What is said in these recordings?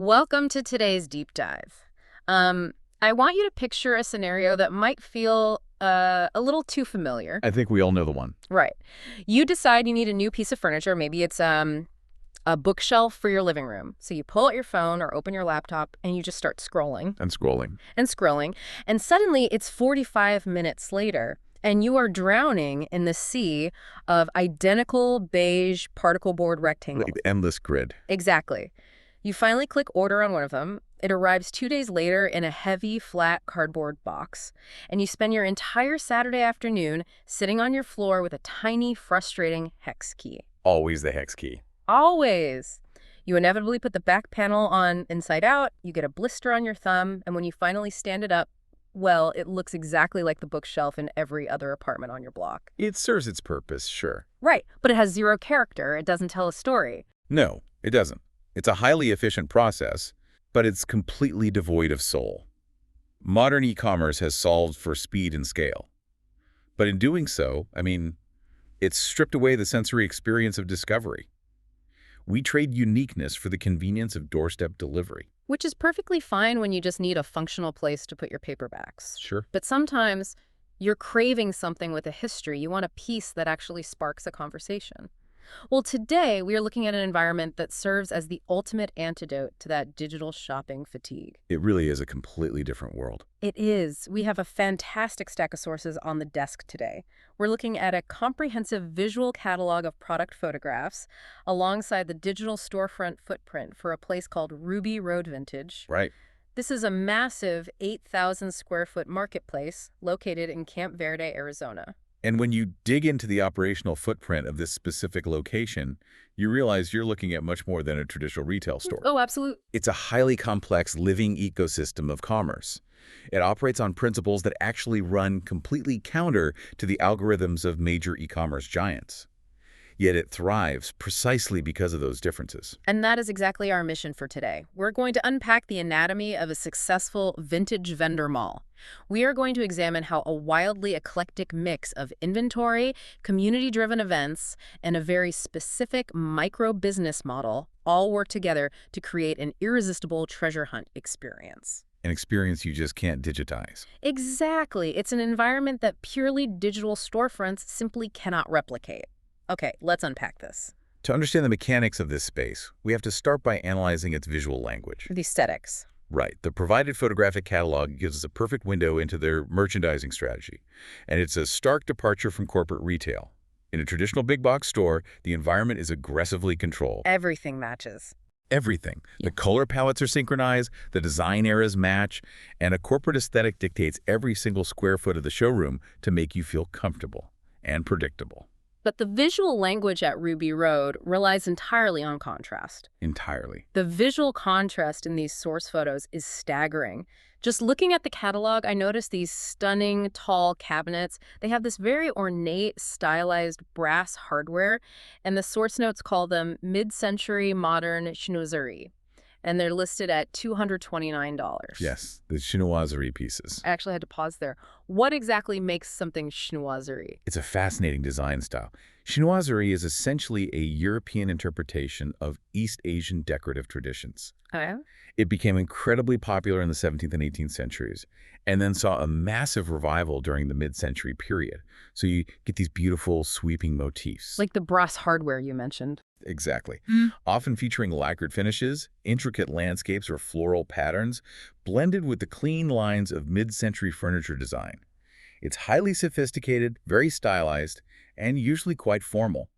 Welcome to today's deep dive. I want you to picture a scenario that might feel a little too familiar. I think we all know the one. Right. You decide you need a new piece of furniture. Maybe it's a bookshelf for your living room. So you pull out your phone or open your laptop and you just start scrolling And scrolling. and scrolling. And suddenly it's 45 minutes later and you are drowning in the sea of identical beige particle board rectangles. Like the endless grid. Exactly. You finally click order on one of them. It arrives 2 days later in a heavy, flat cardboard box. And you spend your entire Saturday afternoon sitting on your floor with a tiny, frustrating hex key. Always the hex key. Always. You inevitably put the back panel on inside out, you get a blister on your thumb, and when you finally stand it up, well, it looks exactly like the bookshelf in every other apartment on your block. It serves its purpose, sure. Right, but it has zero character. It doesn't tell a story. No, it doesn't. It's a highly efficient process, but it's completely devoid of soul. Modern e-commerce has solved for speed and scale. But in doing so, it's stripped away the sensory experience of discovery. We trade uniqueness for the convenience of doorstep delivery. Which is perfectly fine when you just need a functional place to put your paperbacks. Sure. But sometimes you're craving something with a history. You want a piece that actually sparks a conversation. Well, today we are looking at an environment that serves as the ultimate antidote to that digital shopping fatigue. It really is a completely different world. It is. We have a fantastic stack of sources on the desk today. We're looking at a comprehensive visual catalog of product photographs alongside the digital storefront footprint for a place called Ruby Road Vintage. Right. This is a massive 8,000 square foot marketplace located in Camp Verde, Arizona. And when you dig into the operational footprint of this specific location, you realize you're looking at much more than a traditional retail store. Oh, absolutely. It's a highly complex living ecosystem of commerce. It operates on principles that actually run completely counter to the algorithms of major e-commerce giants. Yet it thrives precisely because of those differences. And that is exactly our mission for today. We're going to unpack the anatomy of a successful vintage vendor mall. We are going to examine how a wildly eclectic mix of inventory, community-driven events, and a very specific micro-business model all work together to create an irresistible treasure hunt experience. An experience you just can't digitize. Exactly. It's an environment that purely digital storefronts simply cannot replicate. Okay, let's unpack this. To understand the mechanics of this space, we have to start by analyzing its visual language. The aesthetics. Right. The provided photographic catalog gives us a perfect window into their merchandising strategy, and it's a stark departure from corporate retail. In a traditional big box store, the environment is aggressively controlled. Everything matches. Everything. The color palettes are synchronized, the design eras match, and a corporate aesthetic dictates every single square foot of the showroom to make you feel comfortable and predictable. But the visual language at Ruby Road relies entirely on contrast. Entirely. The visual contrast in these source photos is staggering. Just looking at the catalog, I noticed these stunning, tall cabinets. They have this very ornate, stylized brass hardware, and the source notes call them mid-century modern chinoiserie. And they're listed at $229. Yes, the chinoiserie pieces. I actually had to pause there. What exactly makes something chinoiserie? It's a fascinating design style. Chinoiserie is essentially a European interpretation of East Asian decorative traditions. Oh, yeah? It became incredibly popular in the 17th and 18th centuries, and then saw a massive revival during the mid-century period. So you get these beautiful, sweeping motifs. Like the brass hardware you mentioned. Exactly. Often featuring lacquered finishes, intricate landscapes or floral patterns, blended with the clean lines of mid-century furniture design. It's highly sophisticated, very stylized, and usually quite formal.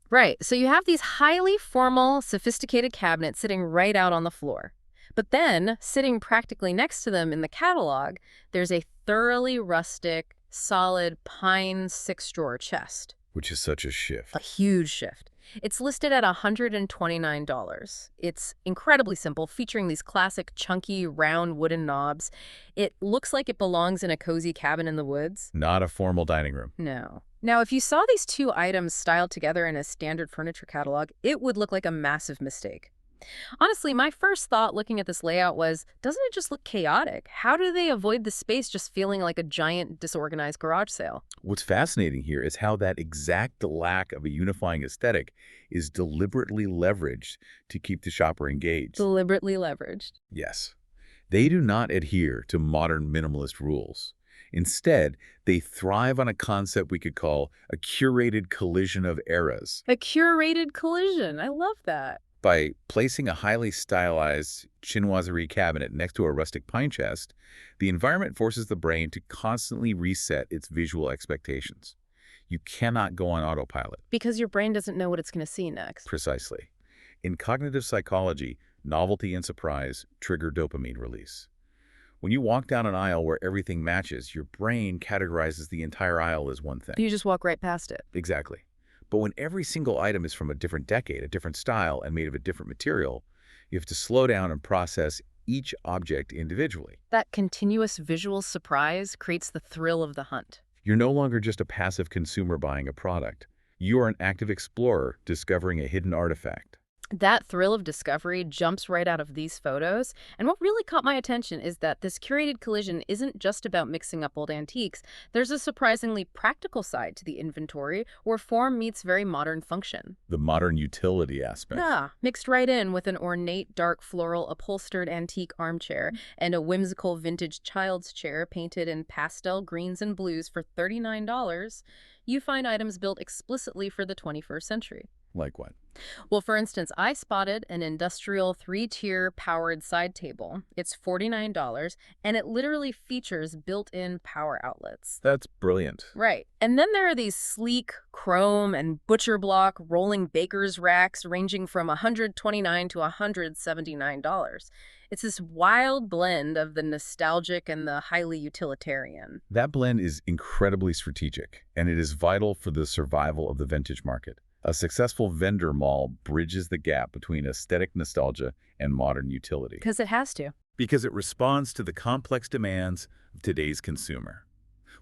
Right, so you have these highly formal, sophisticated cabinets sitting right out on the floor. But then, sitting practically next to them in the catalog, there's a thoroughly rustic, solid pine 6-drawer chest. Which is such a shift. A huge shift. It's listed at $129. It's incredibly simple, featuring these classic chunky, round wooden knobs. It looks like it belongs in a cozy cabin in the woods. Not a formal dining room. No. Now, if you saw these two items styled together in a standard furniture catalog, it would look like a massive mistake. Honestly, my first thought looking at this layout was, doesn't it just look chaotic? How do they avoid the space just feeling like a giant, disorganized garage sale? What's fascinating here is how that exact lack of a unifying aesthetic is deliberately leveraged to keep the shopper engaged. Deliberately leveraged. Yes. They do not adhere to modern minimalist rules. Instead, they thrive on a concept we could call a curated collision of eras. A curated collision. I love that. By placing a highly stylized chinoiserie cabinet next to a rustic pine chest, the environment forces the brain to constantly reset its visual expectations. You cannot go on autopilot. Because your brain doesn't know what it's going to see next. Precisely. In cognitive psychology, novelty and surprise trigger dopamine release. When you walk down an aisle where everything matches, your brain categorizes the entire aisle as one thing. You just walk right past it. Exactly. But when every single item is from a different decade, a different style, and made of a different material, you have to slow down and process each object individually. That continuous visual surprise creates the thrill of the hunt. You're no longer just a passive consumer buying a product. You are an active explorer discovering a hidden artifact. That thrill of discovery jumps right out of these photos, and what really caught my attention is that this curated collision isn't just about mixing up old antiques. There's a surprisingly practical side to the inventory where form meets very modern function. The modern utility aspect. Yeah, mixed right in with an ornate, dark floral upholstered antique armchair and a whimsical vintage child's chair painted in pastel greens and blues for $39, you find items built explicitly for the 21st century. Like what? Well, for instance, I spotted an industrial 3-tier powered side table. It's $49, and it literally features built-in power outlets. That's brilliant. Right. And then there are these sleek chrome and butcher block rolling baker's racks ranging from $129 to $179. It's this wild blend of the nostalgic and the highly utilitarian. That blend is incredibly strategic, and it is vital for the survival of the vintage market. A successful vendor mall bridges the gap between aesthetic nostalgia and modern utility. Because it has to. Because it responds to the complex demands of today's consumer.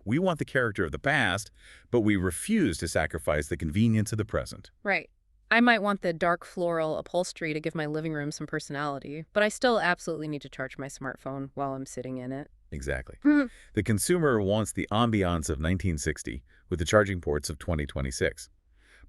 We want the character of the past, but we refuse to sacrifice the convenience of the present. Right. I might want the dark floral upholstery to give my living room some personality, but I still absolutely need to charge my smartphone while I'm sitting in it. Exactly. The consumer wants the ambiance of 1960 with the charging ports of 2026.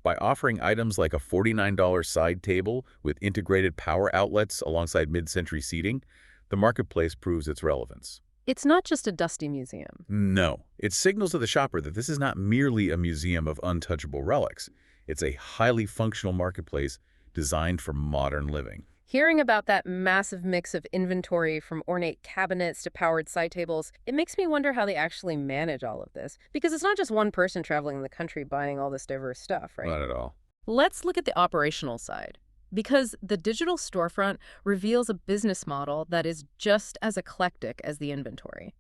By offering items like a $49 side table with integrated power outlets alongside mid-century seating, the marketplace proves its relevance. It's not just a dusty museum. No, it signals to the shopper that this is not merely a museum of untouchable relics. It's a highly functional marketplace designed for modern living. Hearing about that massive mix of inventory from ornate cabinets to powered side tables, it makes me wonder how they actually manage all of this. Because it's not just one person traveling the country buying all this diverse stuff, right? Not at all. Let's look at the operational side. Because the digital storefront reveals a business model that is just as eclectic as the inventory.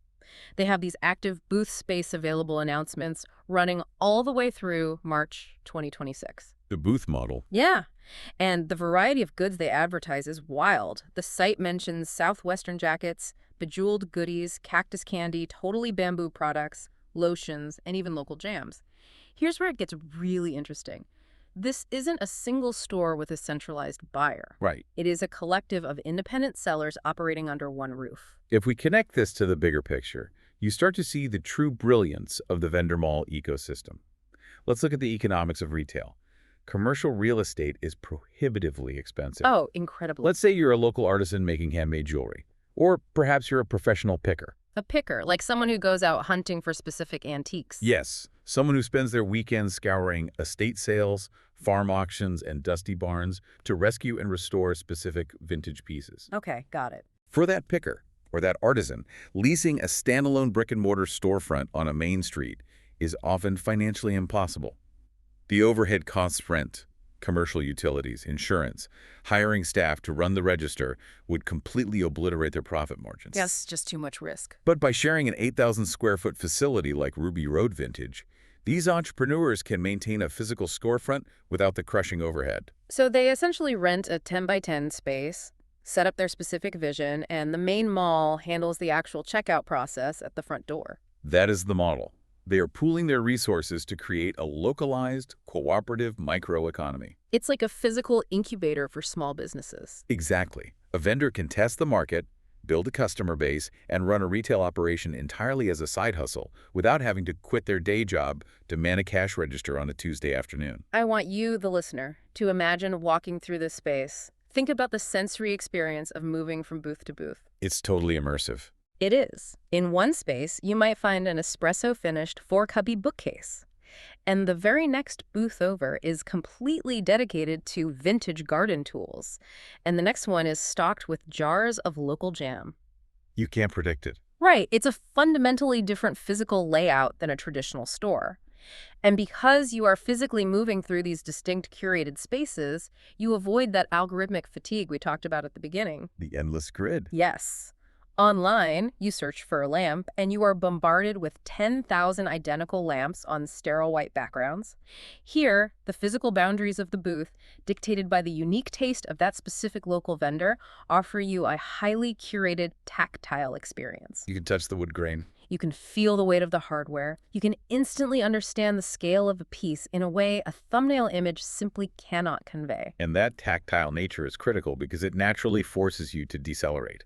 They have these active booth space available announcements running all the way through March 2026. The booth model. Yeah. And the variety of goods they advertise is wild. The site mentions Southwestern jackets, bejeweled goodies, cactus candy, totally bamboo products, lotions, and even local jams. Here's where it gets really interesting. This isn't a single store with a centralized buyer. Right. It is a collective of independent sellers operating under one roof. If we connect this to the bigger picture, you start to see the true brilliance of the vendor mall ecosystem. Let's look at the economics of retail. Commercial real estate is prohibitively expensive. Oh, incredible. Let's say you're a local artisan making handmade jewelry, or perhaps you're a professional picker. A picker, like someone who goes out hunting for specific antiques. Yes, someone who spends their weekends scouring estate sales, farm auctions, and dusty barns to rescue and restore specific vintage pieces. Okay, got it. For that picker, or that artisan, leasing a standalone brick-and-mortar storefront on a main street is often financially impossible. The overhead costs rent, commercial utilities, insurance, hiring staff to run the register would completely obliterate their profit margins. Yes, just too much risk. But by sharing an 8,000 square foot facility like Ruby Road Vintage, these entrepreneurs can maintain a physical storefront without the crushing overhead. So they essentially rent a 10 by 10 space, set up their specific vision, and the main mall handles the actual checkout process at the front door. That is the model. They are pooling their resources to create a localized, cooperative microeconomy. It's like a physical incubator for small businesses. Exactly. A vendor can test the market, build a customer base, and run a retail operation entirely as a side hustle without having to quit their day job to man a cash register on a Tuesday afternoon. I want you, the listener, to imagine walking through this space. Think about the sensory experience of moving from booth to booth. It's totally immersive. It is. In one space, you might find an espresso-finished four-cubby bookcase. And the very next booth over is completely dedicated to vintage garden tools. And the next one is stocked with jars of local jam. You can't predict it. Right, it's a fundamentally different physical layout than a traditional store. And because you are physically moving through these distinct curated spaces, you avoid that algorithmic fatigue we talked about at the beginning. The endless grid. Yes. Online, you search for a lamp, and you are bombarded with 10,000 identical lamps on sterile white backgrounds. Here, the physical boundaries of the booth, dictated by the unique taste of that specific local vendor, offer you a highly curated tactile experience. You can touch the wood grain. You can feel the weight of the hardware. You can instantly understand the scale of a piece in a way a thumbnail image simply cannot convey. And that tactile nature is critical because it naturally forces you to decelerate.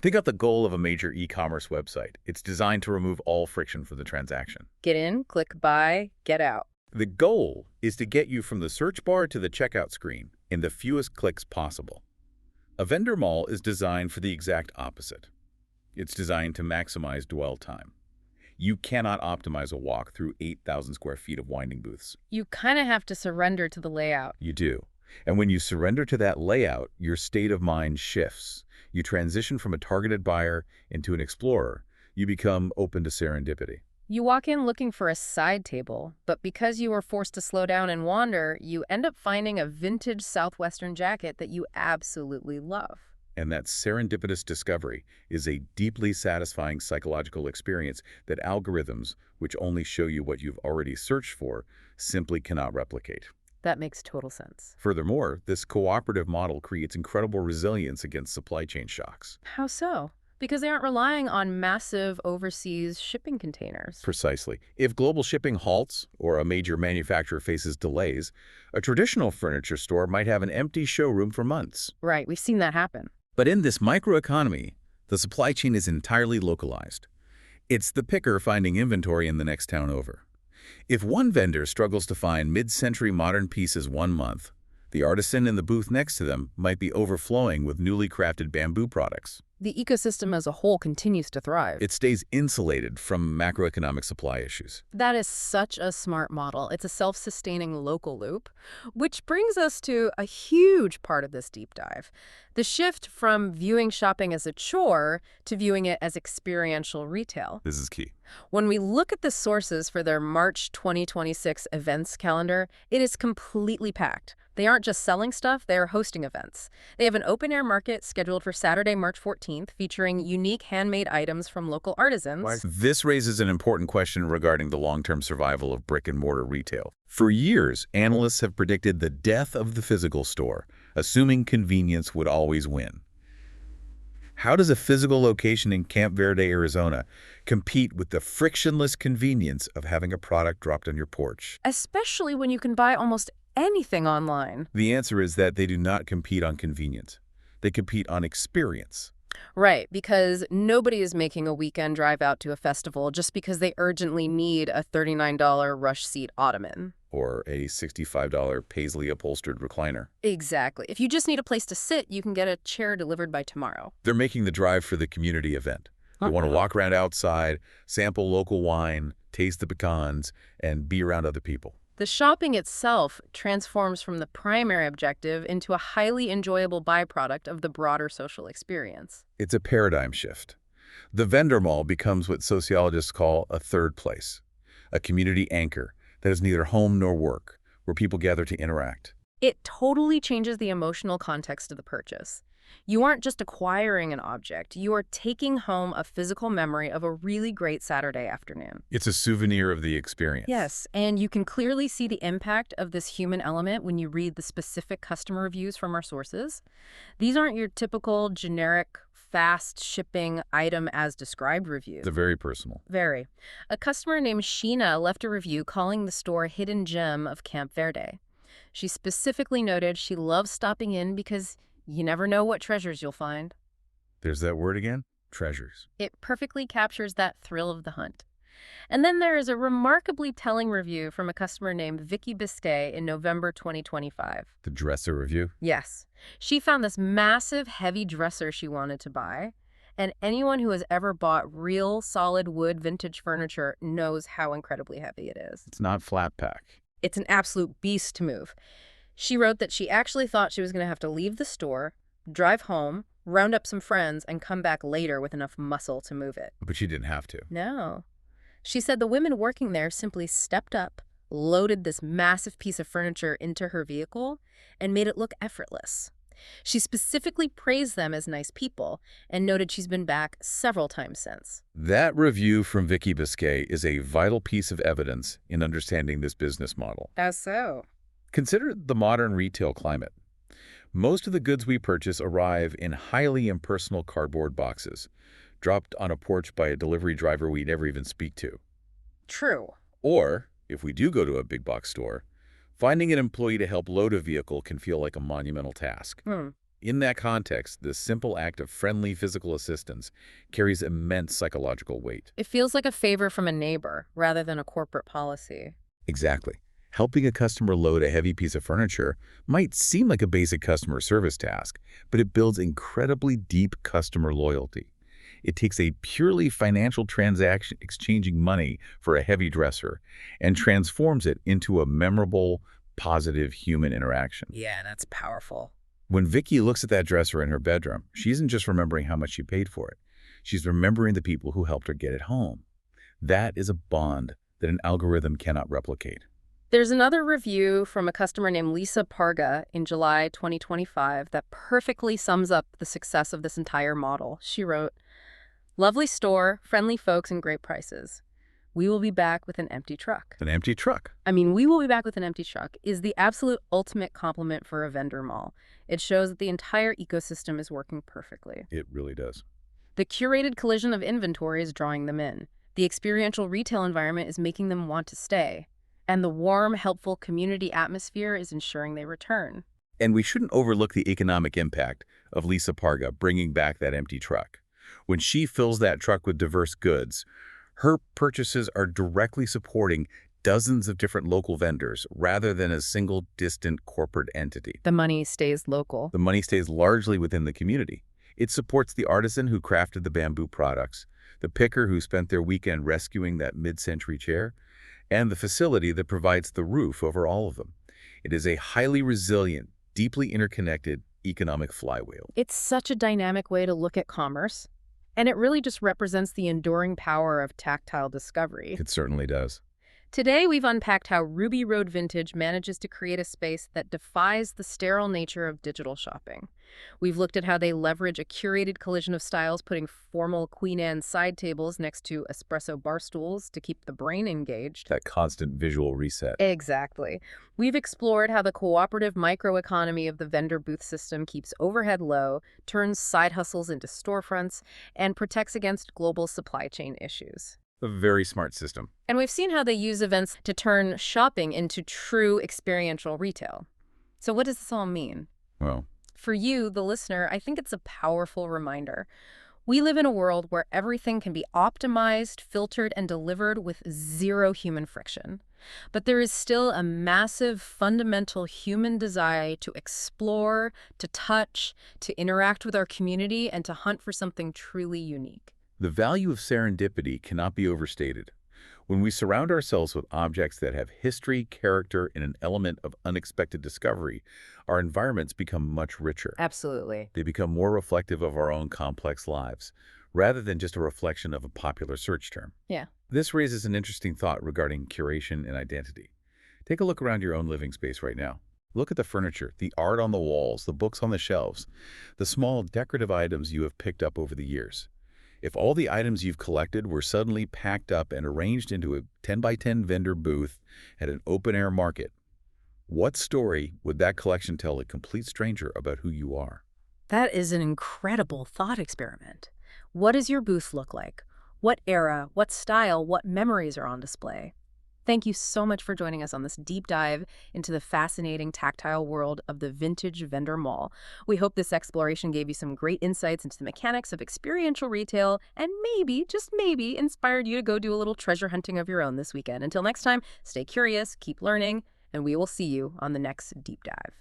Think of the goal of a major e-commerce website. It's designed to remove all friction for the transaction. Get in, click buy, get out. The goal is to get you from the search bar to the checkout screen in the fewest clicks possible. A vendor mall is designed for the exact opposite. It's designed to maximize dwell time. You cannot optimize a walk through 8,000 square feet of winding booths. You kind of have to surrender to the layout. You do. And when you surrender to that layout, your state of mind shifts. You transition from a targeted buyer into an explorer. You become open to serendipity. You walk in looking for a side table, but because you were forced to slow down and wander, you end up finding a vintage Southwestern jacket that you absolutely love. And that serendipitous discovery is a deeply satisfying psychological experience that algorithms, which only show you what you've already searched for, simply cannot replicate. That makes total sense. Furthermore, this cooperative model creates incredible resilience against supply chain shocks. How so? Because they aren't relying on massive overseas shipping containers. Precisely. If global shipping halts or a major manufacturer faces delays, a traditional furniture store might have an empty showroom for months. Right, we've seen that happen. But in this microeconomy, the supply chain is entirely localized. It's the picker finding inventory in the next town over. If one vendor struggles to find mid-century modern pieces one month, the artisan in the booth next to them might be overflowing with newly crafted bamboo products. The ecosystem as a whole continues to thrive. It stays insulated from macroeconomic supply issues. That is such a smart model. It's a self-sustaining local loop, which brings us to a huge part of this deep dive. The shift from viewing shopping as a chore to viewing it as experiential retail. This is key. When we look at the sources for their March 2026 events calendar, it is completely packed. They aren't just selling stuff, they are hosting events. They have an open-air market scheduled for Saturday, March 14th, featuring unique handmade items from local artisans. This raises an important question regarding the long-term survival of brick-and-mortar retail. For years, analysts have predicted the death of the physical store, assuming convenience would always win. How does a physical location in Camp Verde, Arizona, compete with the frictionless convenience of having a product dropped on your porch? Especially when you can buy almost anything online. The answer is that they do not compete on convenience. They compete on experience. Right, because nobody is making a weekend drive out to a festival just because they urgently need a $39 rush seat ottoman. Or a $65 paisley upholstered recliner. Exactly. If you just need a place to sit, you can get a chair delivered by tomorrow. They're making the drive for the community event. They want to walk around outside, sample local wine, taste the pecans, and be around other people. The shopping itself transforms from the primary objective into a highly enjoyable byproduct of the broader social experience. It's a paradigm shift. The vendor mall becomes what sociologists call a third place, a community anchor that is neither home nor work, where people gather to interact. It totally changes the emotional context of the purchase. You aren't just acquiring an object, you are taking home a physical memory of a really great Saturday afternoon. It's a souvenir of the experience. Yes, and you can clearly see the impact of this human element when you read the specific customer reviews from our sources. These aren't your typical generic fast shipping item as described review. They're very personal. Very. A customer named Sheena left a review calling the store hidden gem of Camp Verde. She specifically noted she loves stopping in because you never know what treasures you'll find. There's that word again, treasures. It perfectly captures that thrill of the hunt. And then there is a remarkably telling review from a customer named Vicky Biscay in November 2025. The dresser review? Yes. She found this massive, heavy dresser she wanted to buy, and anyone who has ever bought real, solid wood vintage furniture knows how incredibly heavy it is. It's not flat pack. It's an absolute beast to move. She wrote that she actually thought she was going to have to leave the store, drive home, round up some friends, and come back later with enough muscle to move it. But she didn't have to. No. She said the women working there simply stepped up, loaded this massive piece of furniture into her vehicle, and made it look effortless. She specifically praised them as nice people and noted she's been back several times since. That review from Vicky Biscay is a vital piece of evidence in understanding this business model. As so? Consider the modern retail climate. Most of the goods we purchase arrive in highly impersonal cardboard boxes, dropped on a porch by a delivery driver we never even speak to. True. Or, if we do go to a big box store, finding an employee to help load a vehicle can feel like a monumental task. In that context, the simple act of friendly physical assistance carries immense psychological weight. It feels like a favor from a neighbor rather than a corporate policy. Exactly. Helping a customer load a heavy piece of furniture might seem like a basic customer service task, but it builds incredibly deep customer loyalty. It takes a purely financial transaction, exchanging money for a heavy dresser, and transforms it into a memorable, positive human interaction. Yeah, that's powerful. When Vicky looks at that dresser in her bedroom, she isn't just remembering how much she paid for it. She's remembering the people who helped her get it home. That is a bond that an algorithm cannot replicate. There's another review from a customer named Lisa Parga in July 2025 that perfectly sums up the success of this entire model. She wrote, "Lovely store, friendly folks, and great prices. We will be back with an empty truck." An empty truck. We will be back with an empty truck is the absolute ultimate compliment for a vendor mall. It shows that the entire ecosystem is working perfectly. It really does. The curated collision of inventory is drawing them in. The experiential retail environment is making them want to stay. And the warm, helpful community atmosphere is ensuring they return. And we shouldn't overlook the economic impact of Lisa Parga bringing back that empty truck. When she fills that truck with diverse goods, her purchases are directly supporting dozens of different local vendors rather than a single distant corporate entity. The money stays local. The money stays largely within the community. It supports the artisan who crafted the bamboo products, the picker who spent their weekend rescuing that mid-century chair, and the facility that provides the roof over all of them. It is a highly resilient, deeply interconnected economic flywheel. It's such a dynamic way to look at commerce, and it really just represents the enduring power of tactile discovery. It certainly does. Today, we've unpacked how Ruby Road Vintage manages to create a space that defies the sterile nature of digital shopping. We've looked at how they leverage a curated collision of styles, putting formal Queen Anne side tables next to espresso bar stools to keep the brain engaged. That constant visual reset. Exactly. We've explored how the cooperative microeconomy of the vendor booth system keeps overhead low, turns side hustles into storefronts, and protects against global supply chain issues. A very smart system. And we've seen how they use events to turn shopping into true experiential retail. So what does this all mean? Well, For you, the listener, I think it's a powerful reminder. We live in a world where everything can be optimized, filtered, and delivered with zero human friction. But there is still a massive, fundamental human desire to explore, to touch, to interact with our community, and to hunt for something truly unique. the value of serendipity cannot be overstated. When we surround ourselves with objects that have history, character, and an element of unexpected discovery, our environments become much richer. Absolutely. They become more reflective of our own complex lives, rather than just a reflection of a popular search term. Yeah. This raises an interesting thought regarding curation and identity. Take a look around your own living space right now. Look at the furniture, the art on the walls, the books on the shelves, the small decorative items you have picked up over the years. If all the items you've collected were suddenly packed up and arranged into a 10 by 10 vendor booth at an open-air market, what story would that collection tell a complete stranger about who you are? That is an incredible thought experiment. What does your booth look like? What era, what style, what memories are on display? Thank you so much for joining us on this deep dive into the fascinating tactile world of the vintage vendor mall. We hope this exploration gave you some great insights into the mechanics of experiential retail and maybe, just maybe, inspired you to go do a little treasure hunting of your own this weekend. Until next time, stay curious, keep learning, and we will see you on the next deep dive.